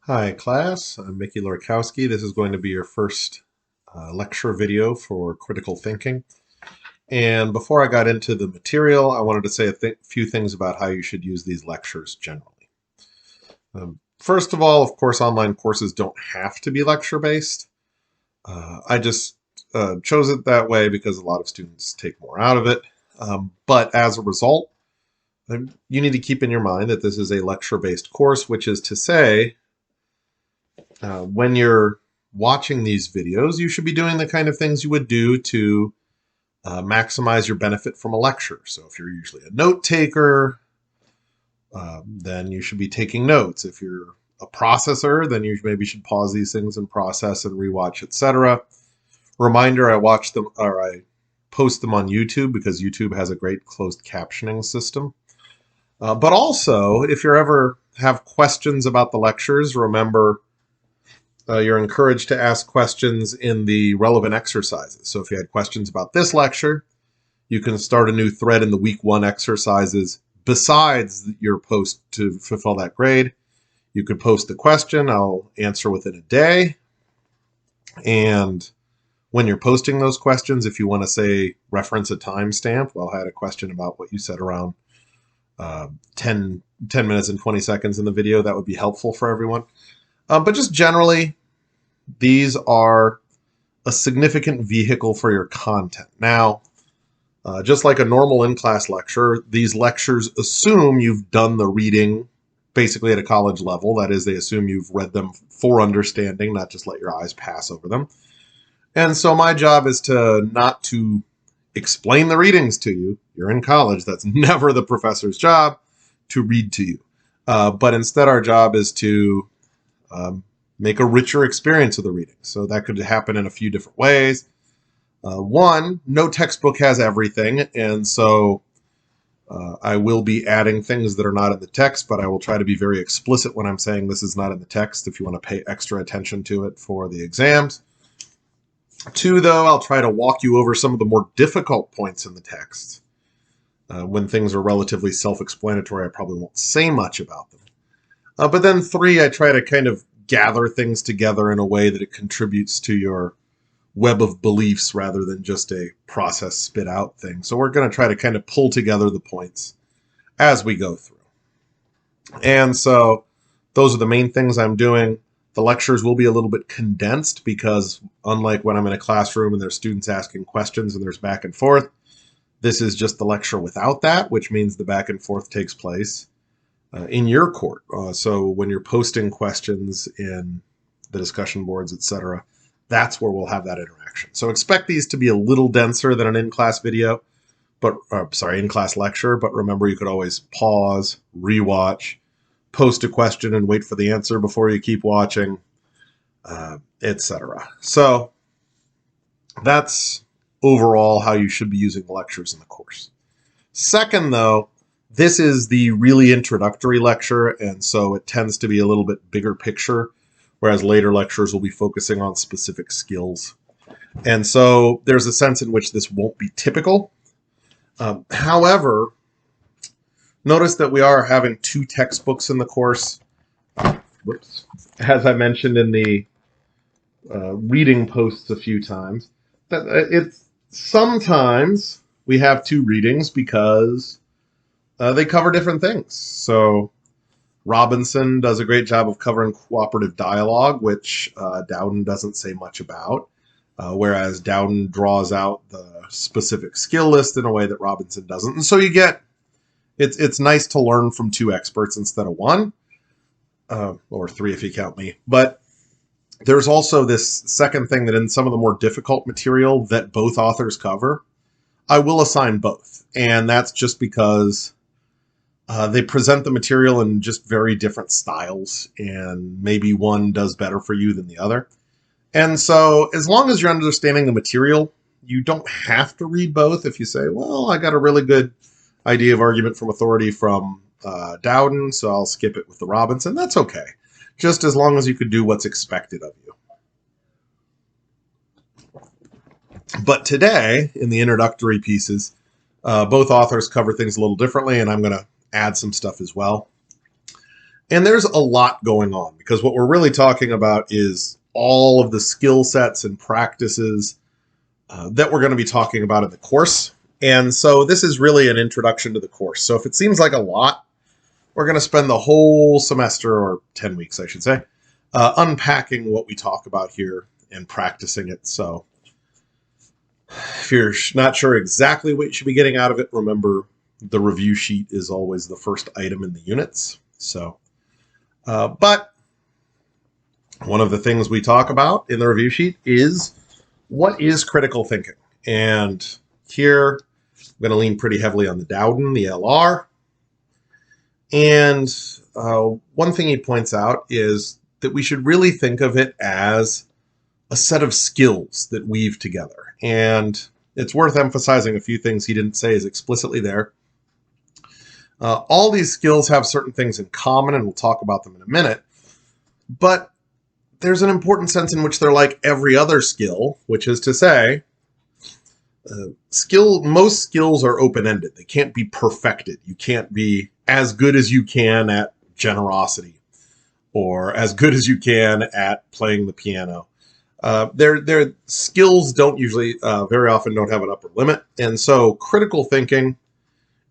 Hi class, I'm Mickey Lorkowski. This is going to be your first lecture video for critical thinking. And before I got into the material, I wanted to say a few things about how you should use these lectures generally. First of all, of course, online courses don't have to be lecture-based. I just chose it that way because a lot of students take more out of it. But as a result, you need to keep in your mind that this is a lecture-based course, which is to say, when you're watching these videos, you should be doing the kind of things you would do to maximize your benefit from a lecture. So if you're usually a note taker, then you should be taking notes. If you're a processor, then you maybe should pause these things and process and rewatch, etc. Reminder, I watch them or I post them on YouTube because YouTube has a great closed captioning system. But also, if you ever have questions about the lectures, remember you're encouraged to ask questions in the relevant exercises. So if you had questions about this lecture, you can start a new thread in the week 1 exercises besides your post to fulfill that grade. You could post the question, I'll answer within a day. And when you're posting those questions, if you want to say reference a timestamp, well, I had a question about what you said around 10 minutes and 20 seconds in the video, that would be helpful for everyone. But just generally, these are a significant vehicle for your content. Now, just like a normal in-class lecture, these lectures assume you've done the reading basically at a college level. That is, they assume you've read them for understanding, not just let your eyes pass over them. And so my job is not to explain the readings to you. You're in college. That's never the professor's job to read to you. But instead, our job is to make a richer experience of the reading. So that could happen in a few different ways. One, no textbook has everything, and so I will be adding things that are not in the text, but I will try to be very explicit when I'm saying this is not in the text if you want to pay extra attention to it for the exams. Two, though, I'll try to walk you over some of the more difficult points in the text. When things are relatively self-explanatory, I probably won't say much about them. But then three, I try to kind of gather things together in a way that it contributes to your web of beliefs rather than just a process spit out thing. So we're going to try to kind of pull together the points as we go through. And so those are the main things I'm doing. The lectures will be a little bit condensed because unlike when I'm in a classroom and there's students asking questions and there's back and forth, this is just the lecture without that, which means the back and forth takes place in your court. So when you're posting questions in the discussion boards, etc., that's where we'll have that interaction. So expect these to be a little denser than an in-class video, but in-class lecture. But remember, you could always pause, rewatch, post a question, and wait for the answer before you keep watching, etc. So that's overall how you should be using the lectures in the course. Second, though, this is the really introductory lecture, and so it tends to be a little bit bigger picture, whereas later lectures will be focusing on specific skills. And so there's a sense in which this won't be typical. However, notice that we are having 2 textbooks in the course. Whoops. As I mentioned in the reading posts a few times, that it's sometimes we have 2 readings because they cover different things. So Robinson does a great job of covering cooperative dialogue, which Dowden doesn't say much about, whereas Dowden draws out the specific skill list in a way that Robinson doesn't. And so you get, it's nice to learn from 2 experts instead of 1, or 3 if you count me. But there's also this second thing that in some of the more difficult material that both authors cover, I will assign both. And that's just because they present the material in just very different styles, and maybe one does better for you than the other. And so as long as you're understanding the material, you don't have to read both. If you say, well, I got a really good idea of argument from authority from Dowden, so I'll skip it with the Robinson, that's okay. Just as long as you could do what's expected of you. But today, in the introductory pieces, both authors cover things a little differently, and I'm going to add some stuff as well. And there's a lot going on because what we're really talking about is all of the skill sets and practices that we're going to be talking about in the course. And so this is really an introduction to the course. So if it seems like a lot, we're going to spend the whole semester, or 10 weeks, I should say, unpacking what we talk about here and practicing it. So if you're not sure exactly what you should be getting out of it, remember the review sheet is always the first item in the units. So, but one of the things we talk about in the review sheet is what is critical thinking. And here I'm going to lean pretty heavily on the Dowden, the LR. And one thing he points out is that we should really think of it as a set of skills that weave together. And it's worth emphasizing a few things he didn't say as explicitly there. All these skills have certain things in common, and we'll talk about them in a minute. But there's an important sense in which they're like every other skill, which is to say, most skills are open-ended. They can't be perfected. You can't be as good as you can at generosity or as good as you can at playing the piano. Their skills don't usually, very often don't have an upper limit. And so critical thinking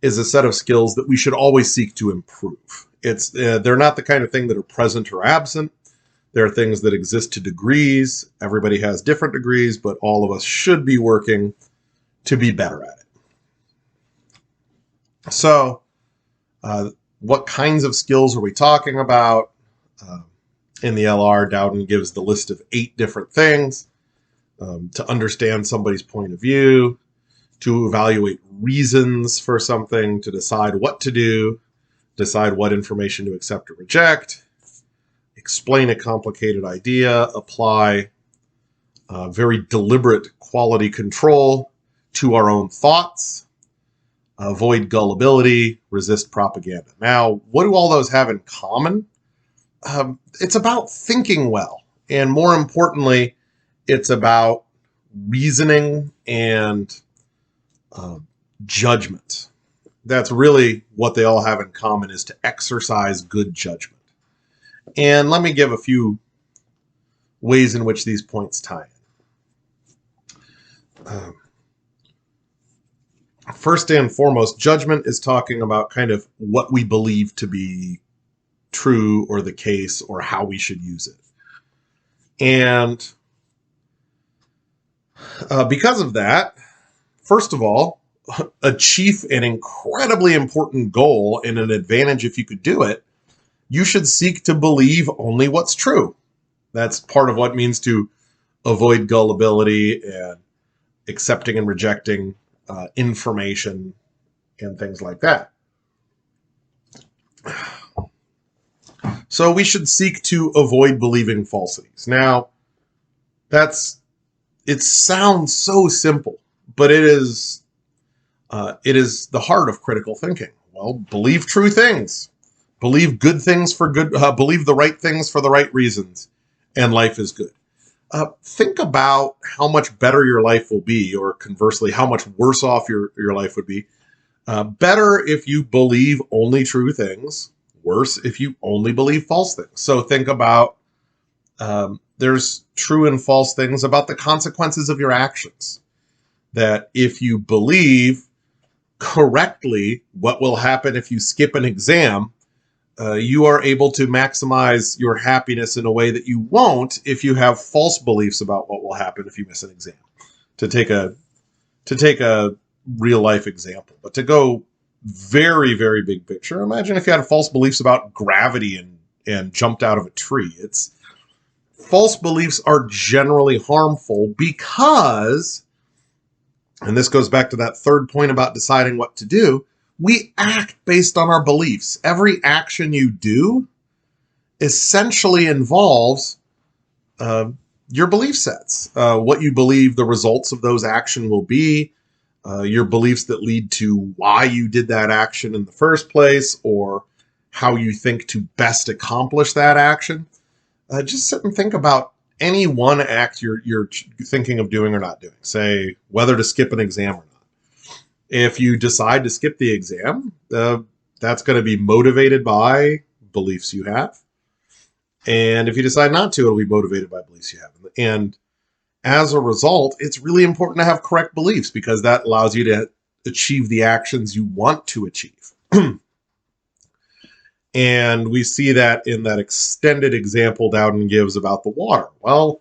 is a set of skills that we should always seek to improve. They're not the kind of thing that are present or absent. There are things that exist to degrees. Everybody has different degrees, but all of us should be working to be better at it. So, what kinds of skills are we talking about? In the LR, Dowden gives the list of 8 different things to understand somebody's point of view, to evaluate reasons for something, to decide what to do, decide what information to accept or reject, explain a complicated idea, apply very deliberate quality control to our own thoughts, avoid gullibility, resist propaganda. Now, what do all those have in common? It's about thinking well. And more importantly, it's about reasoning and judgment. That's really what they all have in common, is to exercise good judgment. And let me give a few ways in which these points tie in. First and foremost, judgment is talking about kind of what we believe to be true or the case or how we should use it. And because of that, first of all, achieve an incredibly important goal and an advantage if you could do it, you should seek to believe only what's true. That's part of what it means to avoid gullibility and accepting and rejecting information and things like that. So we should seek to avoid believing falsities. Now, it sounds so simple, but it is the heart of critical thinking. Well, believe true things. Believe good things for good, believe the right things for the right reasons, and life is good. Think about how much better your life will be, or conversely, how much worse off your life would be. Better if you believe only true things, worse if you only believe false things. So think about, there's true and false things about the consequences of your actions. That if you believe correctly what will happen if you skip an exam, you are able to maximize your happiness in a way that you won't if you have false beliefs about what will happen if you miss an exam. To take a real life example, but to go very, very big picture, imagine if you had false beliefs about gravity and jumped out of a tree. False beliefs are generally harmful because, and this goes back to that third point about deciding what to do, we act based on our beliefs. Every action you do essentially involves your belief sets. What you believe the results of those actions will be, your beliefs that lead to why you did that action in the first place, or how you think to best accomplish that action. Just sit and think about any one act you're thinking of doing or not doing. Say, whether to skip an exam or not. If you decide to skip the exam, that's going to be motivated by beliefs you have. And if you decide not to, it'll be motivated by beliefs you have. And as a result, it's really important to have correct beliefs because that allows you to achieve the actions you want to achieve. And we see that in that extended example Dowden gives about the water. Well,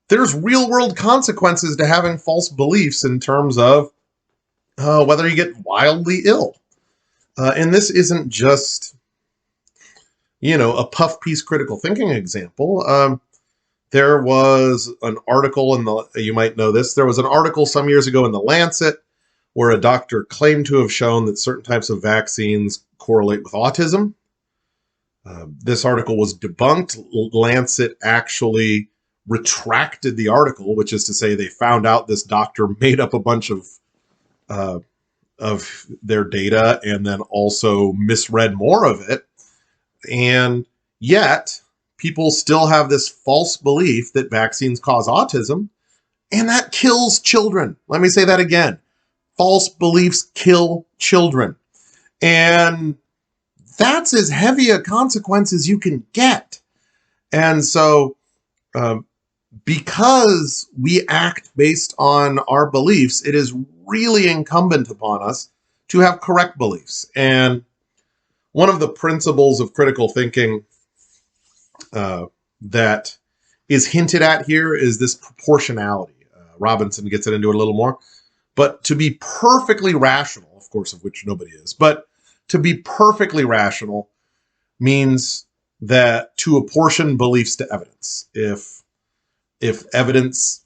there's real world consequences to having false beliefs in terms of whether you get wildly ill. And this isn't just, a puff piece critical thinking example. There was an article you might know this, there was an article some years ago in The Lancet where a doctor claimed to have shown that certain types of vaccines correlate with autism. This article was debunked. Lancet actually retracted the article, which is to say they found out this doctor made up a bunch of their data and then also misread more of it. And yet, people still have this false belief that vaccines cause autism, and that kills children. Let me say that again. False beliefs kill children. And that's as heavy a consequence as you can get. And so, because we act based on our beliefs, it is really incumbent upon us to have correct beliefs. And one of the principles of critical thinking that is hinted at here is this proportionality. Robinson gets into it a little more. But to be perfectly rational, of course, of which nobody is, but to be perfectly rational means that to apportion beliefs to evidence. If evidence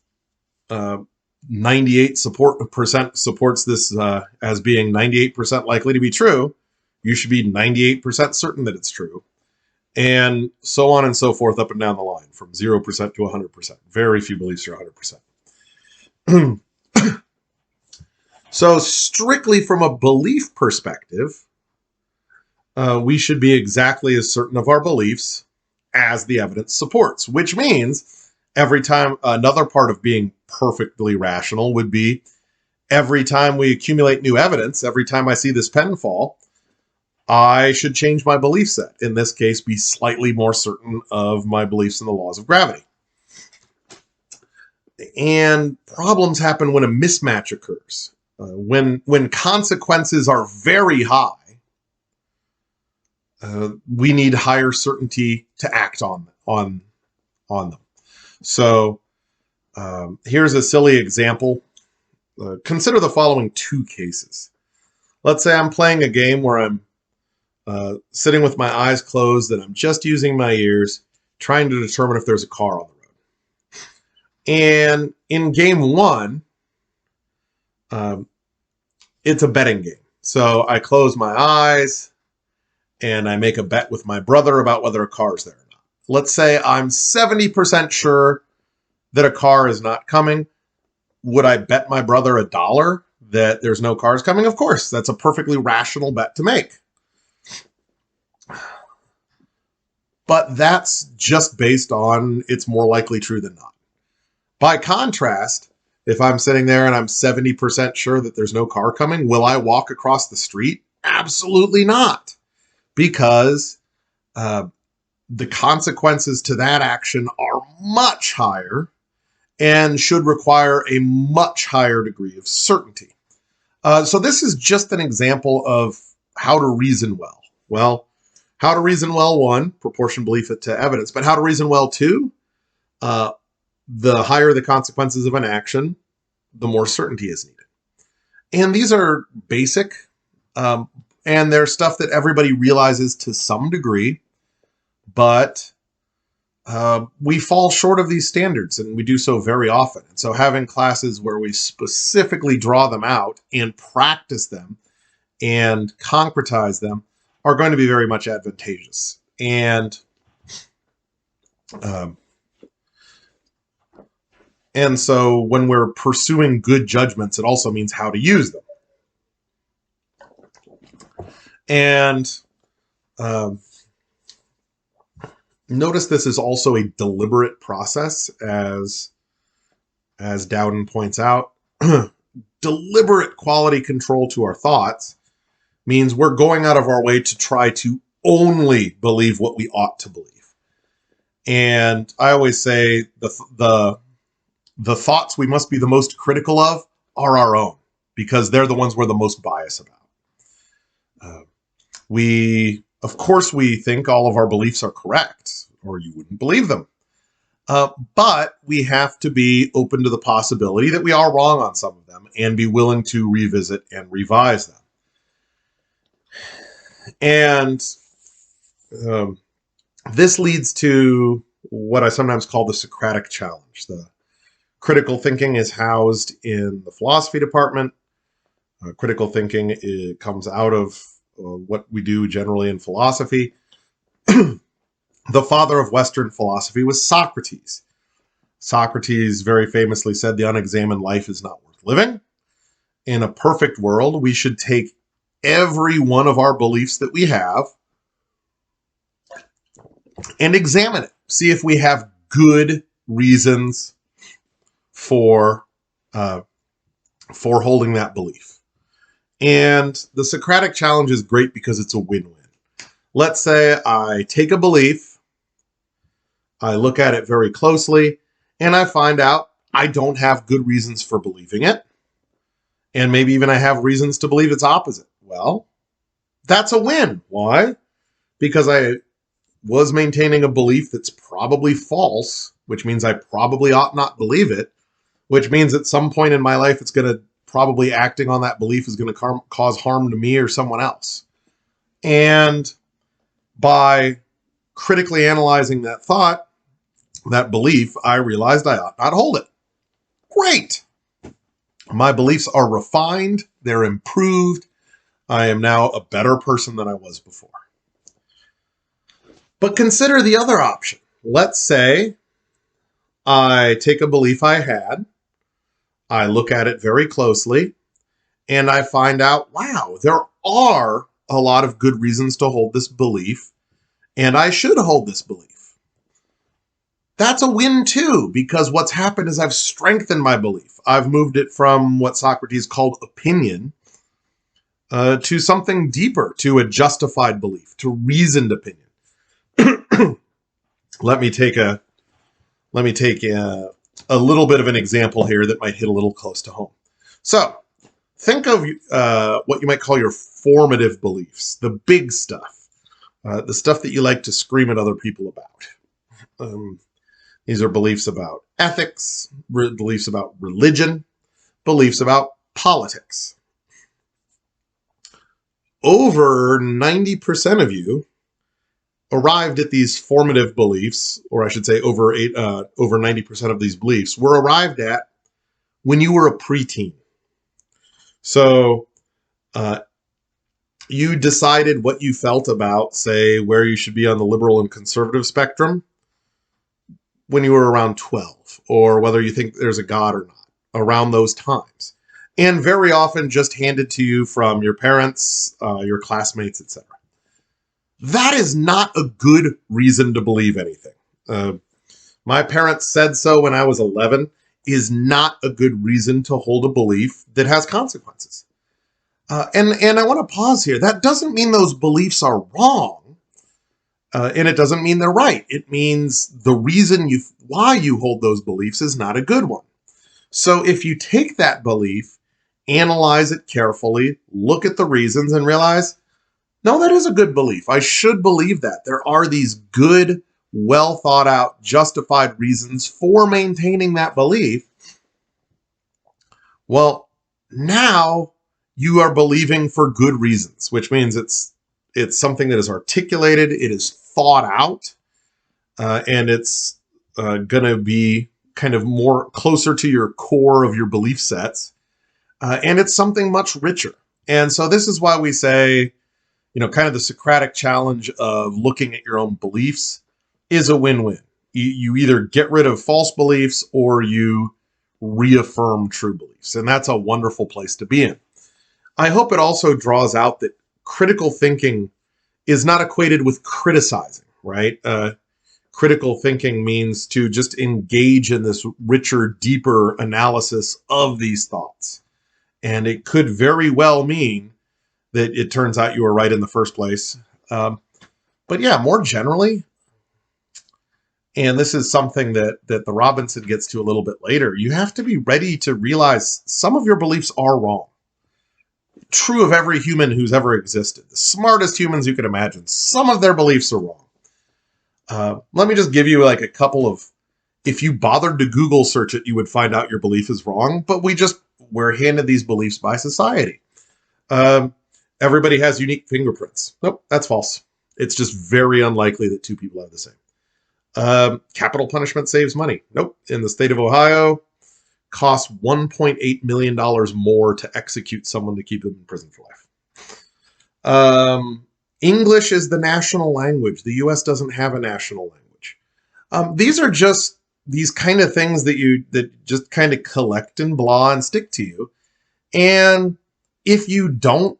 98% supports this as being 98% likely to be true, you should be 98% certain that it's true. And so on and so forth up and down the line, from 0% to 100%. Very few beliefs are 100%. So strictly from a belief perspective, we should be exactly as certain of our beliefs as the evidence supports, which means every time, another part of being perfectly rational would be every time we accumulate new evidence, every time I see this pen fall, I should change my belief set. In this case, be slightly more certain of my beliefs in the laws of gravity. And problems happen when a mismatch occurs. When consequences are very high, we need higher certainty to act on them. So here's a silly example. Consider the following two cases. Let's say I'm playing a game where I'm sitting with my eyes closed and I'm just using my ears, trying to determine if there's a car on the road. And in game one, it's a betting game. So I close my eyes and I make a bet with my brother about whether a car is there or not. Let's say I'm 70% sure that a car is not coming. Would I bet my brother $1 that there's no cars coming? Of course, that's a perfectly rational bet to make. But that's just based on it's more likely true than not. By contrast, if I'm sitting there and I'm 70% sure that there's no car coming, will I walk across the street? Absolutely not. Because the consequences to that action are much higher and should require a much higher degree of certainty. So this is just an example of how to reason well. Well, how to reason well, one, proportion belief to evidence, but how to reason well, two, the higher the consequences of an action, the more certainty is needed. And these are basic, and they're stuff that everybody realizes to some degree, but we fall short of these standards, and we do so very often. And so having classes where we specifically draw them out and practice them and concretize them are going to be very much advantageous. And so when we're pursuing good judgments, it also means how to use them. And notice this is also a deliberate process, as Dowden points out. Deliberate quality control to our thoughts means we're going out of our way to try to only believe what we ought to believe. And I always say the thoughts we must be the most critical of are our own, because they're the ones we're the most biased about. Of course, we think all of our beliefs are correct, or you wouldn't believe them. But we have to be open to the possibility that we are wrong on some of them and be willing to revisit and revise them. And this leads to what I sometimes call the Socratic challenge. The critical thinking is housed in the philosophy department. Critical thinking comes out of what we do generally in philosophy. The father of Western philosophy was Socrates. Socrates very famously said, "The unexamined life is not worth living." In a perfect world, we should take every one of our beliefs that we have and examine it. See if we have good reasons for holding that belief. And the Socratic challenge is great because it's a win-win. Let's say I take a belief, I look at it very closely, and I find out I don't have good reasons for believing it. And maybe even I have reasons to believe its opposite. Well, that's a win. Why? Because I was maintaining a belief that's probably false, which means I probably ought not believe it, which means at some point in my life it's going to probably acting on that belief is going to cause harm to me or someone else. And by critically analyzing that thought, that belief, I realized I ought not hold it. Great. My beliefs are refined. They're improved. I am now a better person than I was before. But consider the other option. Let's say I take a belief I had, I look at it very closely, and I find out, wow, there are a lot of good reasons to hold this belief, and I should hold this belief. That's a win too, because what's happened is I've strengthened my belief. I've moved it from what Socrates called opinion to something deeper, to a justified belief, to reasoned opinion. Let me take a little bit of an example here that might hit a little close to home. So think of what you might call your formative beliefs, the big stuff, the stuff that you like to scream at other people about. These are beliefs about ethics, beliefs about religion, beliefs about politics. Over 90% of you arrived at these formative beliefs, or I should say over 90% of these beliefs were arrived at when you were a preteen. So you decided what you felt about, say, where you should be on the liberal and conservative spectrum when you were around 12, or whether you think there's a God or not, around those times. And very often just handed to you from your parents, your classmates, etc. That is not a good reason to believe anything. My parents said so when I was 11 is not a good reason to hold a belief that has consequences. And I want to pause here. That doesn't mean those beliefs are wrong. And it doesn't mean they're right. It means the reason why you hold those beliefs is not a good one. So if you take that belief, analyze it carefully, look at the reasons, and realize, no, that is a good belief. I should believe that. There are these good, well thought out, justified reasons for maintaining that belief. Well, now you are believing for good reasons, which means it's something that is articulated, it is thought out, and it's going to be kind of more closer to your core of your belief sets, and it's something much richer. And so this is why we say, kind of the Socratic challenge of looking at your own beliefs is a win-win. You either get rid of false beliefs or you reaffirm true beliefs, and that's a wonderful place to be in. I hope it also draws out that critical thinking is not equated with criticizing, right? Critical thinking means to just engage in this richer, deeper analysis of these thoughts. And it could very well mean that it turns out you were right in the first place. But yeah, more generally, and this is something that the Robinson gets to a little bit later, you have to be ready to realize some of your beliefs are wrong. True of every human who's ever existed. The smartest humans you can imagine, some of their beliefs are wrong. Let me just give you like a couple of, if you bothered to Google search it, you would find out your belief is wrong, but we're handed these beliefs by society. Everybody has unique fingerprints. Nope, that's false. It's just very unlikely that two people have the same. Capital punishment saves money. Nope. In the state of Ohio, costs $1.8 million more to execute someone to keep them in prison for life. English is the national language. The U.S. doesn't have a national language. These are just these kind of things that just kind of collect and blah and stick to you. And if you don't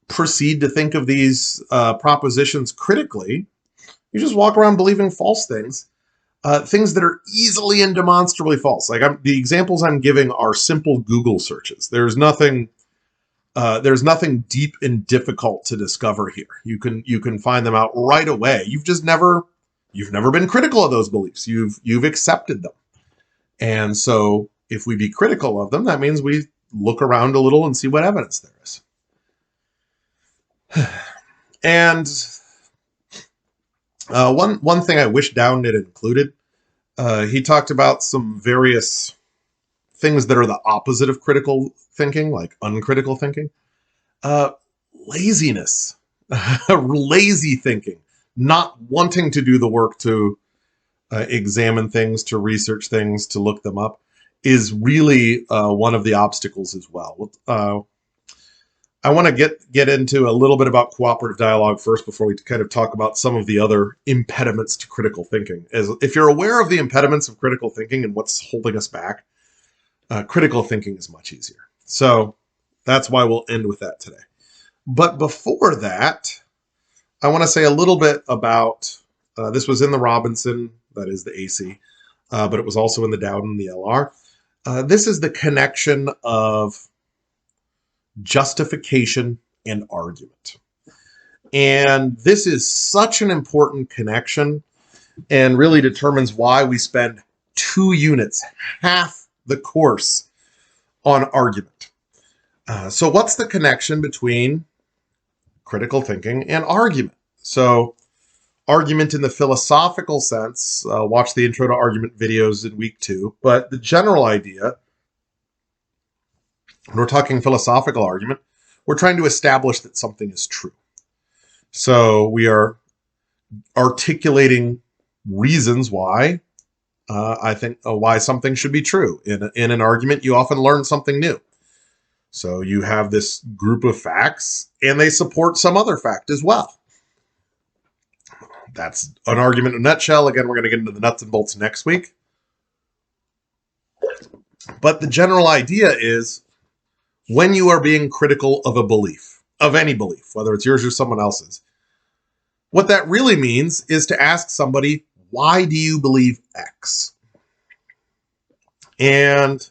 proceed to think of these propositions critically, you just walk around believing false things, things that are easily and demonstrably false. Like the examples I'm giving are simple Google searches. There's nothing deep and difficult to discover here. You can find them out right away. You've never been critical of those beliefs. You've accepted them. And so if we be critical of them, that means we look around a little and see what evidence there is. And one thing I wish Dowden had included, he talked about some various things that are the opposite of critical thinking, like uncritical thinking. Laziness, lazy thinking, not wanting to do the work to examine things, to research things, to look them up, is really one of the obstacles as well. I want to get into a little bit about cooperative dialogue first before we kind of talk about some of the other impediments to critical thinking. If you're aware of the impediments of critical thinking and what's holding us back, critical thinking is much easier. So that's why we'll end with that today. But before that, I want to say a little bit about, this was in the Robinson, that is the AC, but it was also in the Dowden, the LR. This is the connection of justification and argument. And this is such an important connection and really determines why we spend 2 units, half the course, on argument. So what's the connection between critical thinking and argument? So argument in the philosophical sense, watch the intro to argument videos in week 2, but the general idea, when we're talking philosophical argument, we're trying to establish that something is true. So we are articulating reasons why why something should be true. In an argument, you often learn something new. So you have this group of facts, and they support some other fact as well. That's an argument in a nutshell. Again, we're going to get into the nuts and bolts next week. But the general idea is, when you are being critical of a belief, of any belief, whether it's yours or someone else's, what that really means is to ask somebody, why do you believe X? And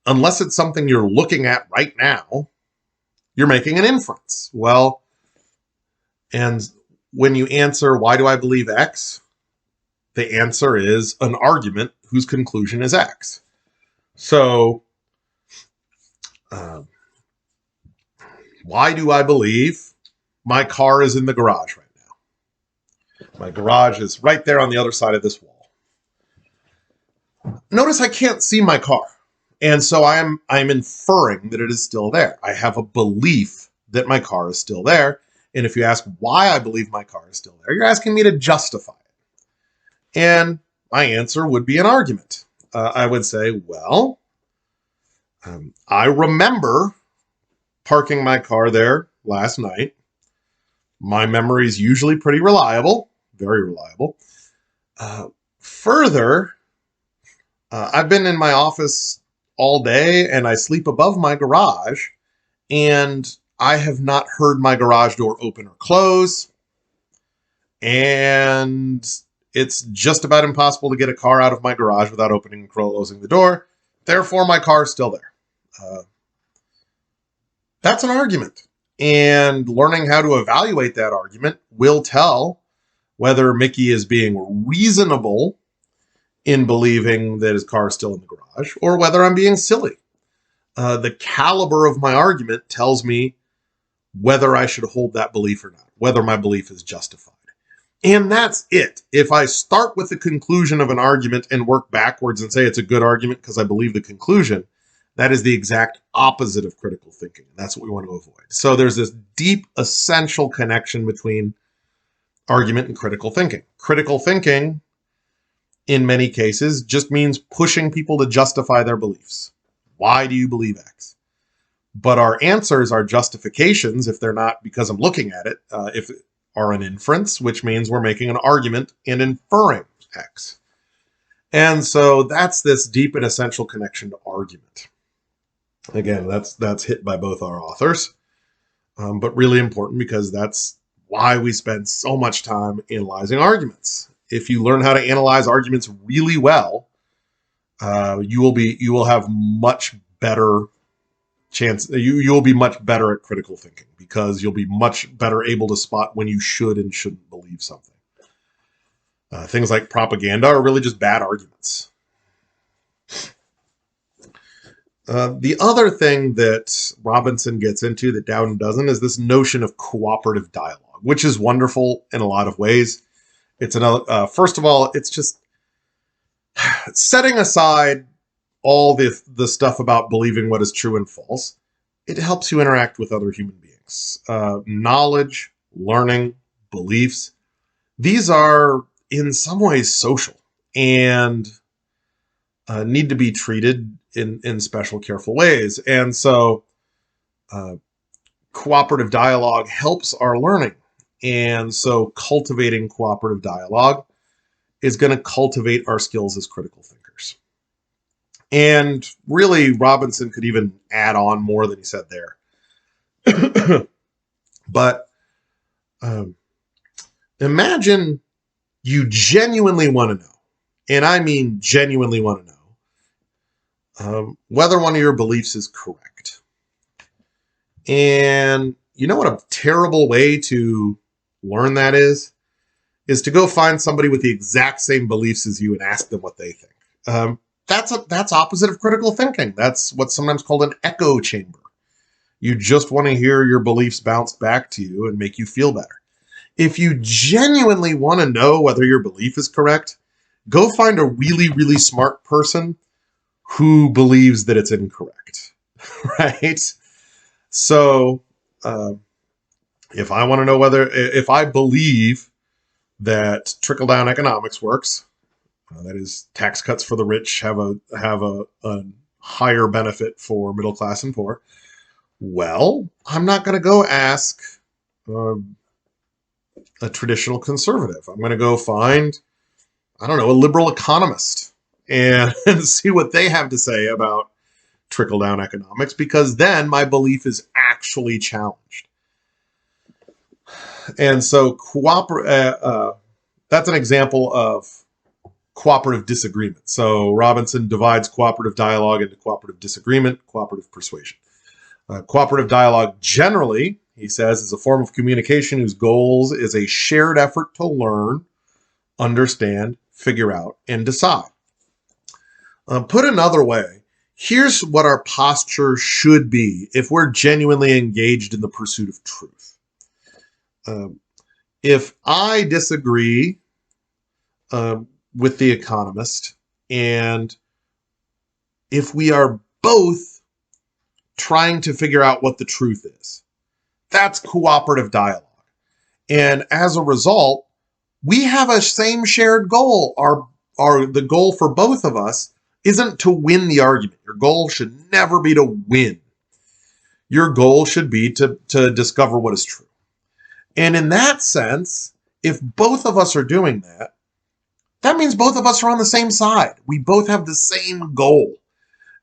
unless it's something you're looking at right now, you're making an inference. Well, and when you answer, why do I believe X? The answer is an argument whose conclusion is X. So, why do I believe my car is in the garage right now? My garage is right there on the other side of this wall. Notice I can't see my car. And so I'm inferring that it is still there. I have a belief that my car is still there. And if you ask why I believe my car is still there, you're asking me to justify it. And my answer would be an argument. I would say, well, I remember parking my car there last night. My memory is usually pretty reliable, very reliable. Further, I've been in my office all day and I sleep above my garage, and I have not heard my garage door open or close. And it's just about impossible to get a car out of my garage without opening and closing the door. Therefore, my car is still there. That's an argument. And learning how to evaluate that argument will tell whether Mickey is being reasonable in believing that his car is still in the garage, or whether I'm being silly. The caliber of my argument tells me whether I should hold that belief or not, whether my belief is justified. And that's it. If I start with the conclusion of an argument and work backwards and say it's a good argument because I believe the conclusion, that is the exact opposite of critical thinking. That's what we want to avoid. So there's this deep, essential connection between argument and critical thinking. Critical thinking, in many cases, just means pushing people to justify their beliefs. Why do you believe X? But our answers, our justifications, if they're not because I'm looking at it, if are an inference, which means we're making an argument and inferring X. And so that's this deep and essential connection to argument. Again, that's hit by both our authors, but really important because that's why we spend so much time analyzing arguments. If you learn how to analyze arguments really well, you will have much better chance. You'll be much better at critical thinking because you'll be much better able to spot when you should and shouldn't believe something. Things like propaganda are really just bad arguments. The other thing that Robinson gets into that Dowden doesn't is this notion of cooperative dialogue, which is wonderful in a lot of ways. It's another. First of all, it's just setting aside all the stuff about believing what is true and false. It helps you interact with other human beings. Knowledge, learning, beliefs, these are in some ways social and need to be treated in special, careful ways. And so cooperative dialogue helps our learning. And so cultivating cooperative dialogue is going to cultivate our skills as critical thinkers. And really, Robinson could even add on more than he said there. But imagine you genuinely want to know, and I mean genuinely want to know, whether one of your beliefs is correct. And you know what a terrible way to learn that is to go find somebody with the exact same beliefs as you and ask them what they think. That's opposite of critical thinking. That's what's sometimes called an echo chamber. You just want to hear your beliefs bounce back to you and make you feel better. If you genuinely want to know whether your belief is correct, go find a really, really smart person who believes that it's incorrect, right? So if I want to know if I believe that trickle-down economics works, that is, tax cuts for the rich have a higher benefit for middle class and poor. Well, I'm not going to go ask a traditional conservative. I'm going to go find, I don't know, a liberal economist and see what they have to say about trickle-down economics, because then my belief is actually challenged. And so that's an example of cooperative disagreement. So Robinson divides cooperative dialogue into cooperative disagreement, cooperative persuasion. Cooperative dialogue generally, he says, is a form of communication whose goals is a shared effort to learn, understand, figure out, and decide. Put another way, here's what our posture should be if we're genuinely engaged in the pursuit of truth. If I disagree with the economist, and if we are both trying to figure out what the truth is, that's cooperative dialogue. And as a result, we have a same shared goal. The goal for both of us isn't to win the argument. Your goal should never be to win. Your goal should be to discover what is true. And in that sense, if both of us are doing that, that means both of us are on the same side. We both have the same goal.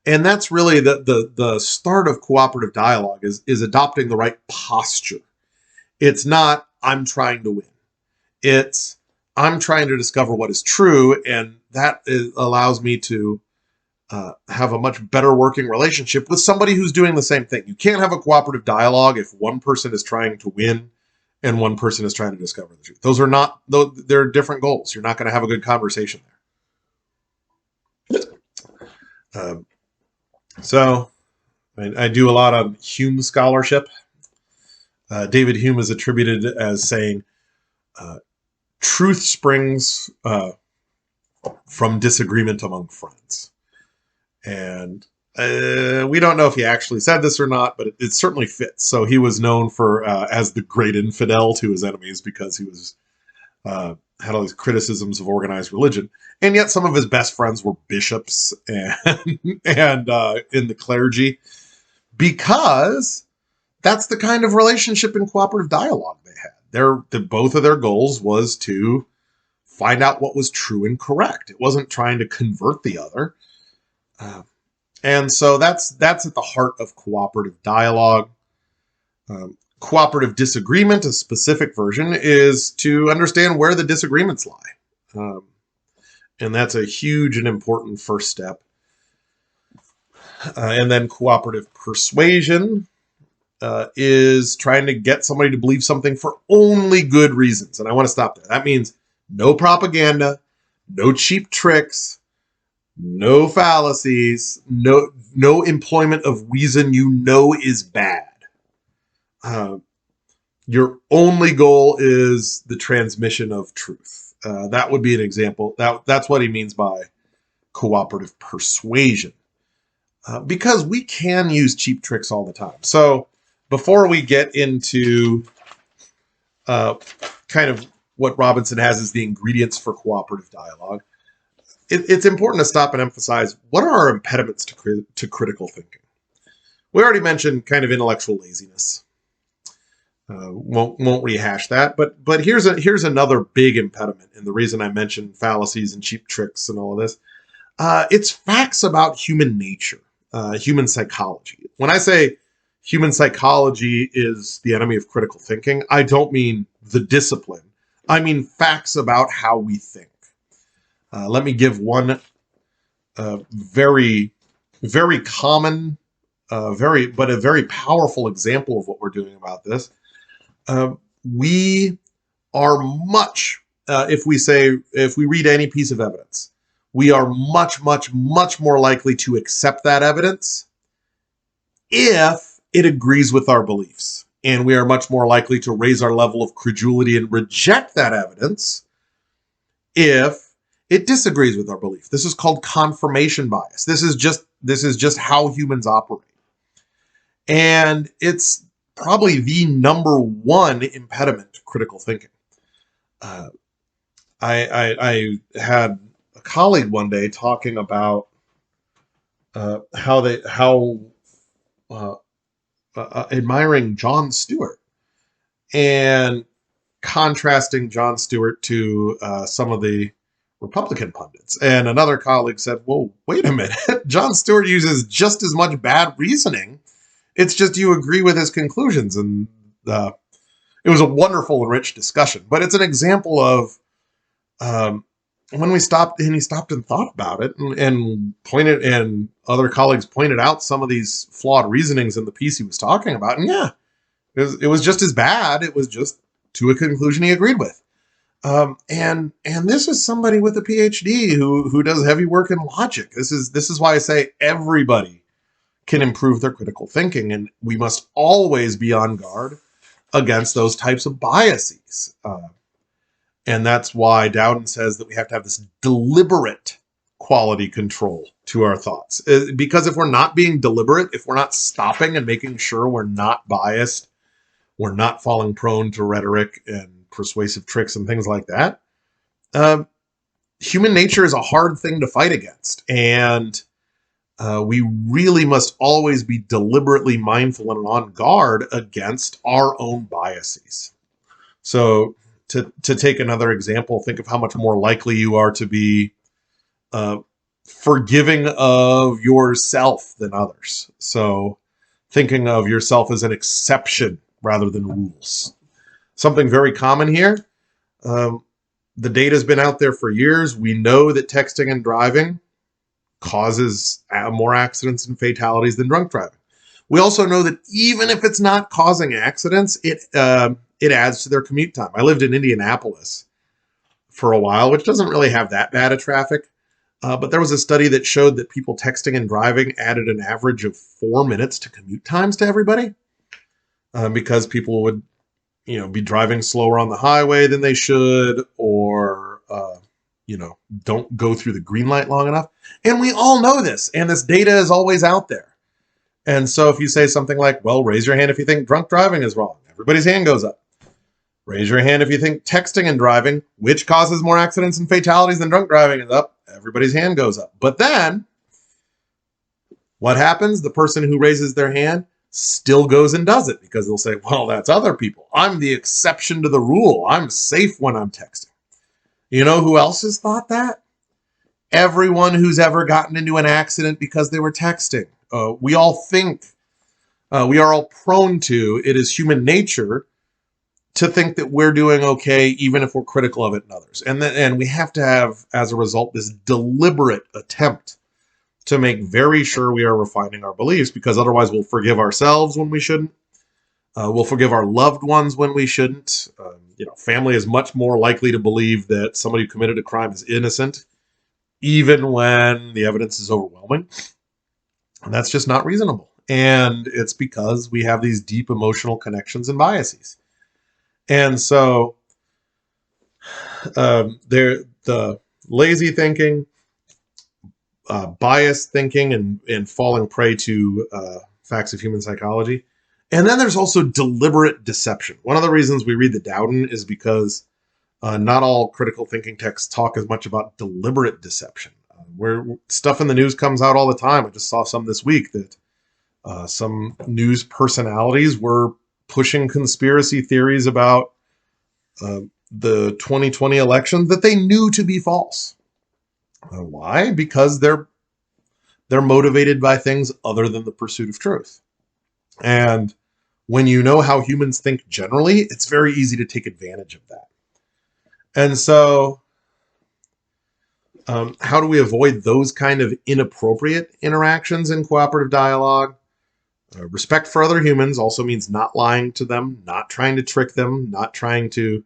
And that's really the start of cooperative dialogue is adopting the right posture. It's not, I'm trying to win. It's, I'm trying to discover what is true, and that allows me to have a much better working relationship with somebody who's doing the same thing. You can't have a cooperative dialogue if one person is trying to win and one person is trying to discover the truth. Those are not, they're different goals. You're not going to have a good conversation there. So I do a lot of Hume scholarship. David Hume is attributed as saying, truth springs from disagreement among friends. And we don't know if he actually said this or not, but it certainly fits. So he was known for as the great infidel to his enemies because he was had all these criticisms of organized religion. And yet some of his best friends were bishops and in the clergy, because that's the kind of relationship and cooperative dialogue they had. Both of their goals was to find out what was true and correct. It wasn't trying to convert the other. And so that's at the heart of cooperative dialogue. Cooperative disagreement, a specific version, is to understand where the disagreements lie. And that's a huge and important first step. And then cooperative persuasion is trying to get somebody to believe something for only good reasons. And I want to stop there. That means no propaganda, no cheap tricks, no fallacies, no employment of reason you know is bad. Your only goal is the transmission of truth. That would be an example. That's what he means by cooperative persuasion. Because we can use cheap tricks all the time. So before we get into kind of what Robinson has as the ingredients for cooperative dialogue, it's important to stop and emphasize, what are our impediments to critical thinking? We already mentioned kind of intellectual laziness. Won't rehash that, but here's another big impediment, and the reason I mentioned fallacies and cheap tricks and all of this, it's facts about human nature, human psychology. When I say human psychology is the enemy of critical thinking, I don't mean the discipline. I mean facts about how we think. Let me give one very, very common, a very powerful example of what we're doing about this. We are much, if we read any piece of evidence, we are much, much, much more likely to accept that evidence if it agrees with our beliefs. And we are much more likely to raise our level of credulity and reject that evidence if it disagrees with our belief. This is called confirmation bias. This is just how humans operate. And it's probably the number one impediment to critical thinking. I had a colleague one day talking about admiring Jon Stewart and contrasting Jon Stewart to some of the Republican pundits. And another colleague said, "Whoa, wait a minute. Jon Stewart uses just as much bad reasoning. It's just you agree with his conclusions." And it was a wonderful and rich discussion. But it's an example of when he stopped and thought about it, and other colleagues pointed out some of these flawed reasonings in the piece he was talking about. And yeah, it was just as bad. It was just to a conclusion he agreed with. And this is somebody with a PhD who does heavy work in logic. This is why I say everybody can improve their critical thinking, and we must always be on guard against those types of biases. And that's why Dowden says that we have to have this deliberate quality control to our thoughts. Because if we're not being deliberate, if we're not stopping and making sure we're not biased, we're not falling prone to rhetoric and persuasive tricks and things like that, human nature is a hard thing to fight against. And we really must always be deliberately mindful and on guard against our own biases. So to take another example, think of how much more likely you are to be forgiving of yourself than others. So thinking of yourself as an exception rather than rules. Something very common here. The data has been out there for years. We know that texting and driving causes more accidents and fatalities than drunk driving. We also know that even if it's not causing accidents, it adds to their commute time. I lived in Indianapolis for a while, which doesn't really have that bad of traffic. But there was a study that showed that people texting and driving added an average of 4 minutes to commute times to everybody, because people would, be driving slower on the highway than they should, or don't go through the green light long enough. And we all know this, and this data is always out there. And so if you say something like, well, raise your hand if you think drunk driving is wrong, everybody's hand goes up. Raise your hand if you think texting and driving, which causes more accidents and fatalities than drunk driving, is up. Everybody's hand goes up. But then what happens? The person who raises their hand still goes and does it, because they'll say, well, that's other people. I'm the exception to the rule. I'm safe when I'm texting. You know who else has thought that? Everyone who's ever gotten into an accident because they were texting. We all think, we are all prone to, it is human nature to think that we're doing okay, even if we're critical of it in others. And we have to have, as a result, this deliberate attempt to make very sure we are refining our beliefs, because otherwise we'll forgive ourselves when we shouldn't. We'll forgive our loved ones when we shouldn't. Family is much more likely to believe that somebody who committed a crime is innocent, even when the evidence is overwhelming. And that's just not reasonable. And it's because we have these deep emotional connections and biases. And so the lazy thinking, biased thinking, and falling prey to facts of human psychology. And then there's also deliberate deception. One of the reasons we read the Dowden is because not all critical thinking texts talk as much about deliberate deception. Where stuff in the news comes out all the time. I just saw some this week that some news personalities were pushing conspiracy theories about the 2020 election that they knew to be false. Why? Because they're motivated by things other than the pursuit of truth. And when you know how humans think generally, it's very easy to take advantage of that. And so how do we avoid those kind of inappropriate interactions in cooperative dialogue? Respect for other humans also means not lying to them, not trying to trick them, not trying to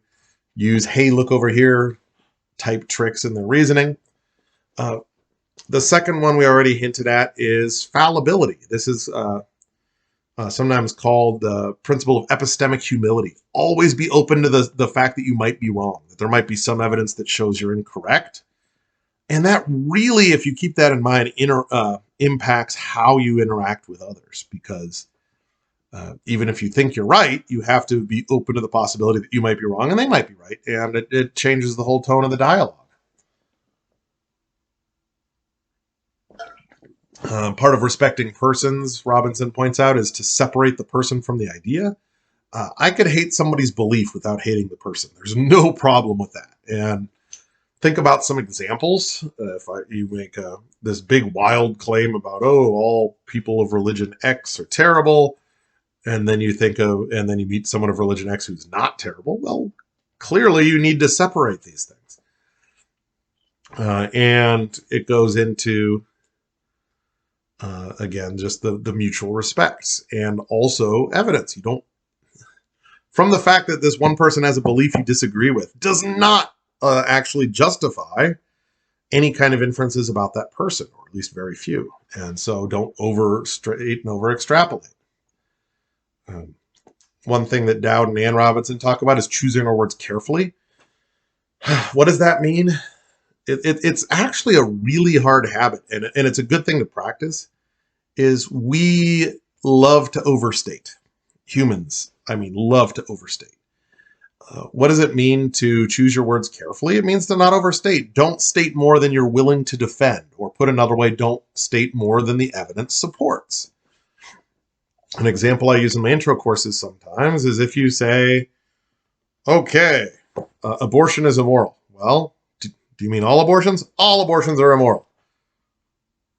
use, hey, look over here type tricks in their reasoning. The second one we already hinted at is fallibility. This is sometimes called the principle of epistemic humility. Always be open to the fact that you might be wrong, that there might be some evidence that shows you're incorrect. And that really, if you keep that in mind, impacts how you interact with others, because even if you think you're right, you have to be open to the possibility that you might be wrong and they might be right. And it changes the whole tone of the dialogue. Part of respecting persons, Robinson points out, is to separate the person from the idea. I could hate somebody's belief without hating the person. There's no problem with that. And think about some examples. If you make this big wild claim about, all people of religion X are terrible, and then you meet someone of religion X who's not terrible, well, clearly you need to separate these things. And it goes into, again, just the mutual respect and also evidence. You don't, from the fact that this one person has a belief you disagree with, does not actually justify any kind of inferences about that person, or at least very few. And so don't overstate and over extrapolate. One thing that Dowden and Robinson talk about is choosing our words carefully. What does that mean? It's actually a really hard habit, and it's a good thing to practice, is we love to overstate. Humans, love to overstate. What does it mean to choose your words carefully? It means to not overstate. Don't state more than you're willing to defend, or put another way, don't state more than the evidence supports. An example I use in my intro courses sometimes is if you say, okay, abortion is immoral. Well, do you mean all abortions? All abortions are immoral.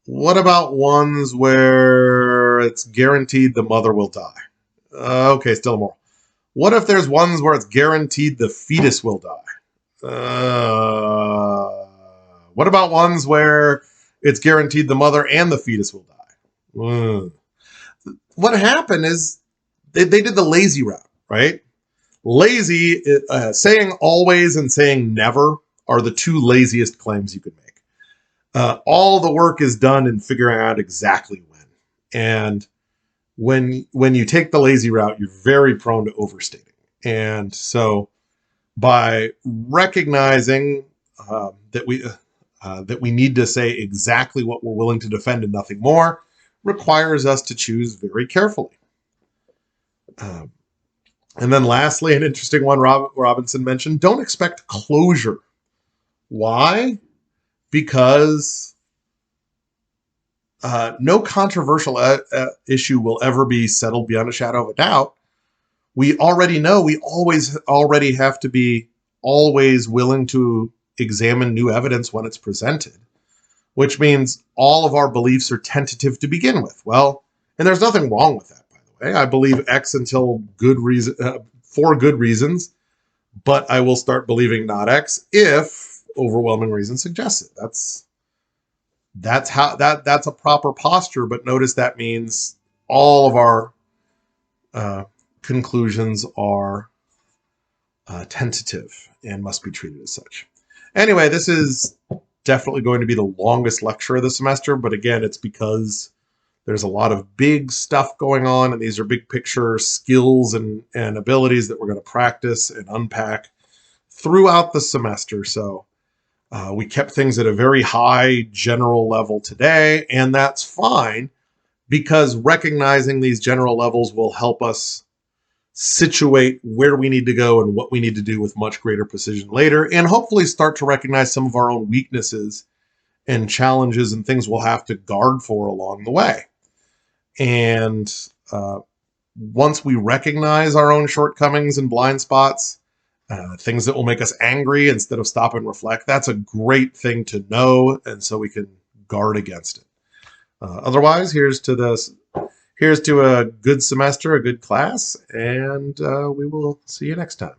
What about ones where it's guaranteed the mother will die? Okay, still immoral. What if there's ones where it's guaranteed the fetus will die? What about ones where it's guaranteed the mother and the fetus will die. What happened is they did the lazy route, right? Lazy, saying always and saying never are the two laziest claims you could make. All the work is done in figuring out exactly when. And when you take the lazy route, you're very prone to overstating. And so by recognizing that we need to say exactly what we're willing to defend and nothing more, requires us to choose very carefully. And then lastly, an interesting one Robinson mentioned, don't expect closure. Why? Because no controversial issue will ever be settled beyond a shadow of a doubt. We already know we already have to be always willing to examine new evidence when it's presented, which means all of our beliefs are tentative to begin with. Well, and there's nothing wrong with that. I believe X until for good reasons, but I will start believing not X if overwhelming reason suggests it. That's a proper posture. But notice that means all of our conclusions are tentative and must be treated as such. Anyway, this is definitely going to be the longest lecture of the semester, but again, it's because there's a lot of big stuff going on, and these are big picture skills and abilities that we're going to practice and unpack throughout the semester. So we kept things at a very high general level today, and that's fine because recognizing these general levels will help us situate where we need to go and what we need to do with much greater precision later, and hopefully start to recognize some of our own weaknesses and challenges and things we'll have to guard for along the way. And once we recognize our own shortcomings and blind spots, things that will make us angry instead of stop and reflect, that's a great thing to know, and so we can guard against it. Otherwise, here's to a good semester, a good class, and we will see you next time.